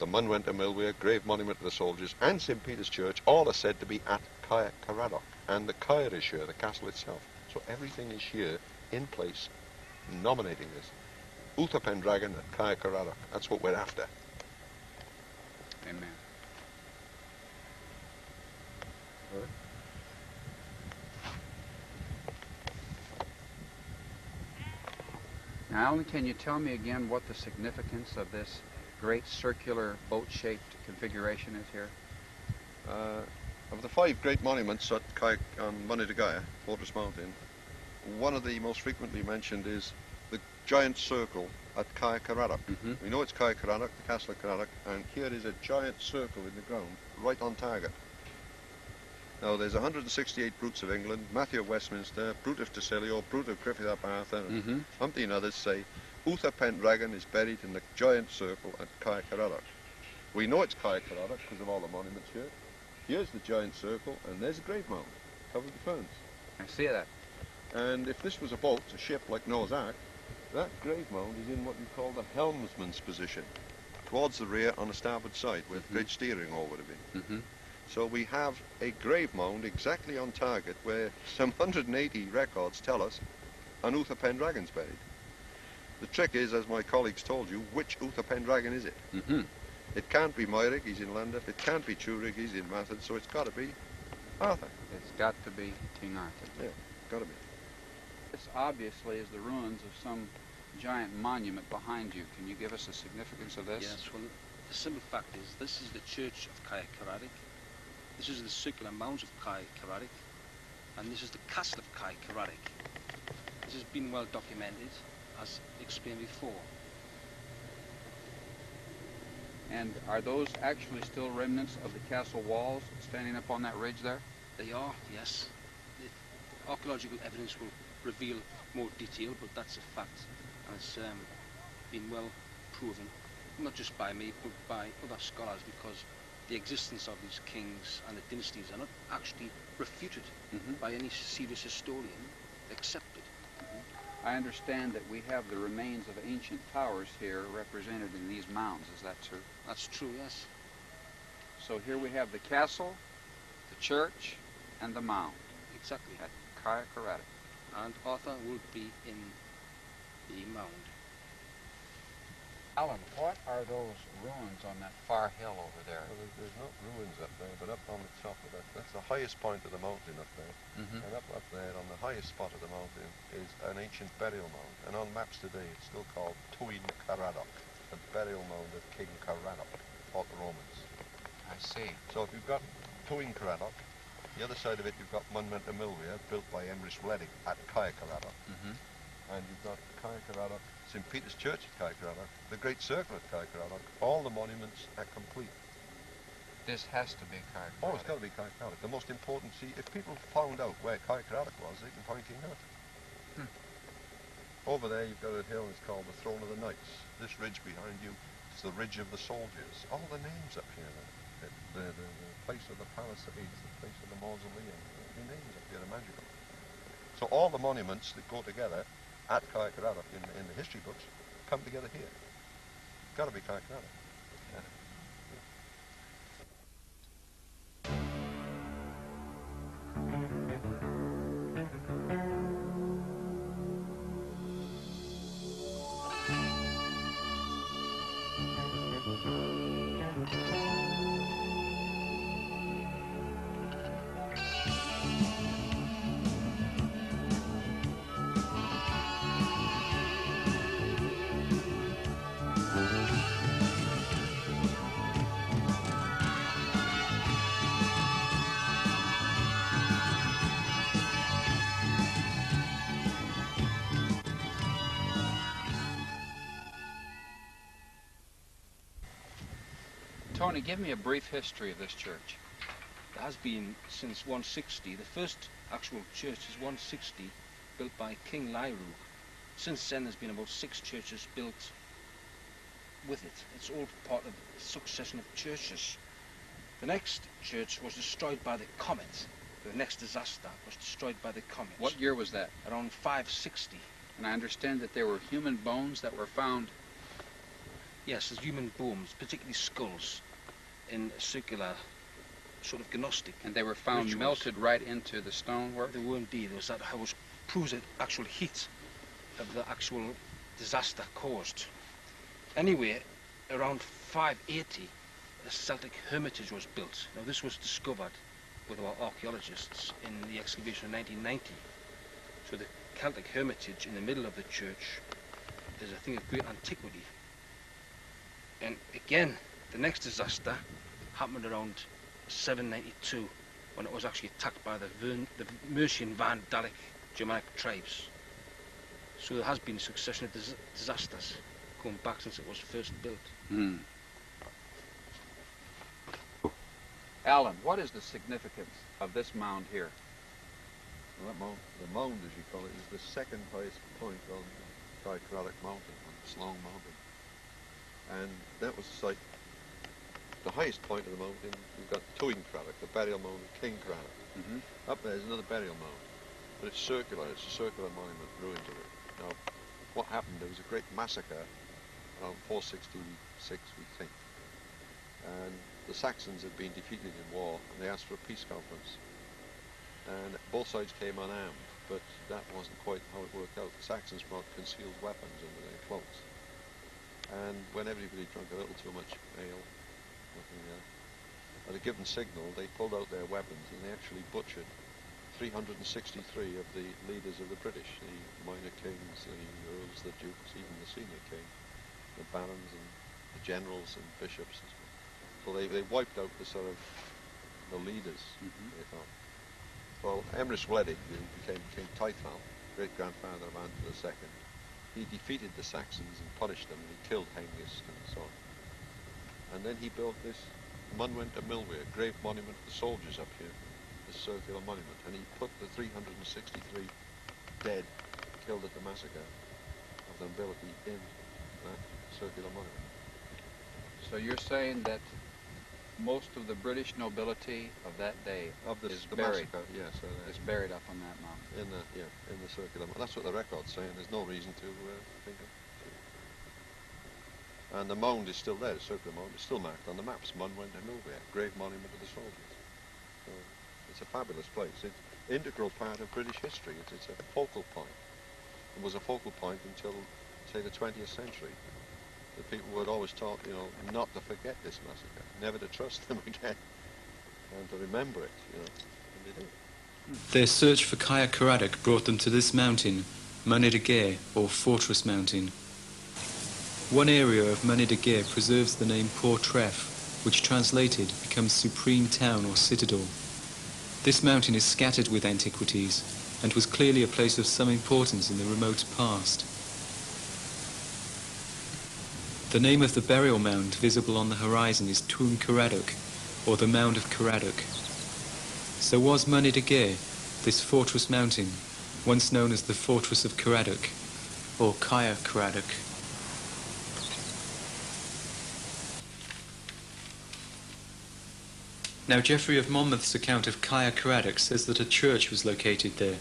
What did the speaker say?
the Monument to Millware, Grave Monument to the Soldiers, and St. Peter's Church, all are said to be at Caer Caradoc. And the Caer is here, the castle itself. So everything is here, in place, nominating this. Uther Pendragon at Caer Caradoc. That's what we're after. Amen. Right. Now, Alan, can you tell me again what the significance of this great circular boat-shaped configuration is here? Of the 5 great monuments at Monte de Gaia, Fortress Mountain, one of the most frequently mentioned is the giant circle at Caer Caradoc. We know it's Caer Caradoc, the castle of Caradoc, and here is a giant circle in the ground, right on target. Now there's 168 brutes of England, Matthew of Westminster, Brute of Tasilio, Brute of Griffith ap Arthur, and umpteen others say Uther Pendragon is buried in the giant circle at Caer Caradoc. We know it's Caer Caradoc because of all the monuments here. Here's the giant circle, and there's a grave mound covered with ferns. I see that. And if this was a boat, a ship like Noah's Ark, that grave mound is in what we call the helmsman's position, towards the rear on the starboard side, where the great steering oar would have been. So we have a grave mound exactly on target where some 180 records tell us an Uther Pendragon's buried. The trick is, as my colleagues told you, which Uther Pendragon is it? It can't be Moirig, he's in Llandaff. It can't be Turig, he's in Mathod, so it's got to be Arthur. It's got to be King Arthur. Yeah, got to be. This obviously is the ruins of some giant monument behind you. Can you give us the significance of this? Yes, well, the simple fact is this is the church of Caer Caradoc. This is the circular mounds of Caer Caradoc. And this is the castle of Caer Caradoc. This has been well documented, as explained before. And are those actually still remnants of the castle walls standing up on that ridge there? They are, yes. The archaeological evidence will reveal more detail, but that's a fact. And it's been well proven, not just by me, but by other scholars, because the existence of these kings and the dynasties are not actually refuted by any serious historian, accepted. I understand that we have the remains of ancient towers here represented in these mounds. Is that true? That's true, yes. So here we have the castle, the church, and the mound. Exactly. At Caer Caradoc. And Arthur will be in the mound. Alan, what are those ruins on that far hill over there? Well, there's not ruins up there, but up on the top of that, that's the highest point of the mountain up there. And up there, on the highest spot of the mountain, is an ancient burial mound. And on maps today, it's still called Tuin Caradoc, the burial mound of King Caradoc, fought the Romans. I see. So if you've got Tuin Caradoc, the other side of it, you've got Monument to Millware, built by Emrys Wledig at Caer Caradoc. And you've got Caer Caradoc, St. Peter's Church at Caer Caradoc, the Great Circle at Caer Caradoc. All the monuments are complete. This has to be Caer Caradoc. Oh, it's got to be Caer Caradoc. The most important, see, if people found out where Caer Caradoc was, they can find King Arthur. Over there, you've got a hill, it's called the Throne of the Knights. This ridge behind you is the Ridge of the Soldiers. All the names up here, the place of the Palisades, the place of the Mausoleum, the names up here are magical. So all the monuments that go together at Caer Caradoc in the history books come together here. Got to be Caer Caradoc. Yeah. Tony, give me a brief history of this church. It has been since 160. The first actual church is 160, built by King Lairu. Since then, there's been about 6 churches built with it. It's all part of a succession of churches. The next church was destroyed by the comet. The next disaster was destroyed by the comet. What year was that? Around 560. And I understand that there were human bones that were found Yes, as human bones, particularly skulls, in circular sort of gnostic. And they were found rituals. melted right into the stonework? They were indeed. There was that was proves the actual heat of the actual disaster caused. Anyway, around 580, a Celtic hermitage was built. Now this was discovered with our archaeologists in the excavation of 1990. So the Celtic hermitage in the middle of the church is a thing of great antiquity. And again, the next disaster happened around 792, when it was actually attacked by the Mercian Vandalic Germanic tribes. So there has been a succession of disasters going back since it was first built. Hmm. Alan, what is the significance of this mound here? Well, that mound, the mound, as you call it, is the second highest point on Caercaradoc Mountain, on Sloan Mountain. And that was the site, the highest point of the mountain. We've got Tuing Craddock, the burial mound of King Craddock. Mm-hmm. Up there is another burial mound, but it's circular. It's a circular monument, ruins of it. Now, what happened? There was a great massacre around 466, we think. And the Saxons had been defeated in war, and they asked for a peace conference. And both sides came unarmed, but that wasn't quite how it worked out. The Saxons brought concealed weapons under their cloaks. And when everybody drank a little too much ale, at a given signal, they pulled out their weapons and they actually butchered 363 of the leaders of the British, the minor kings, the earls, the dukes, even the senior king, the barons and the generals and bishops and stuff. So they wiped out the sort of the leaders, they thought. Well, Emrys Wledig, who became King Taithal, great-grandfather of Anther II, he defeated the Saxons and punished them, and he killed Hengist and so on. And then he built this Munwent of Milway, a grave monument to the soldiers up here, this circular monument, and he put the 363 dead killed at the massacre of the nobility in that circular monument. So you're saying that most of the British nobility of that day Of the buried. massacre, yes, is buried up on that mountain. in the circular. That's what the record's saying. There's no reason to think of. And the mound is still there. The circular mound is still marked on the maps. Munwent and Milway, grave monument to the soldiers. So it's a fabulous place. It's an integral part of British history. It's a focal point. It was a focal point until, say, the 20th century. The people were always taught, not to forget this massacre, never to trust them again, and to remember it, and they do. Their search for Caercaradoc brought them to this mountain, Myned y Gaer, or Fortress Mountain. One area of Myned y Gaer preserves the name Portreff, which translated becomes Supreme Town or Citadel. This mountain is scattered with antiquities, and was clearly a place of some importance in the remote past. The name of the burial mound visible on the horizon is Tuing Craddoc, or the Mound of Caradoc. So was Myned y Gaer, this fortress mountain, once known as the Fortress of Caradoc, or Caercaradoc. Now Geoffrey of Monmouth's account of Caercaradoc says that a church was located there,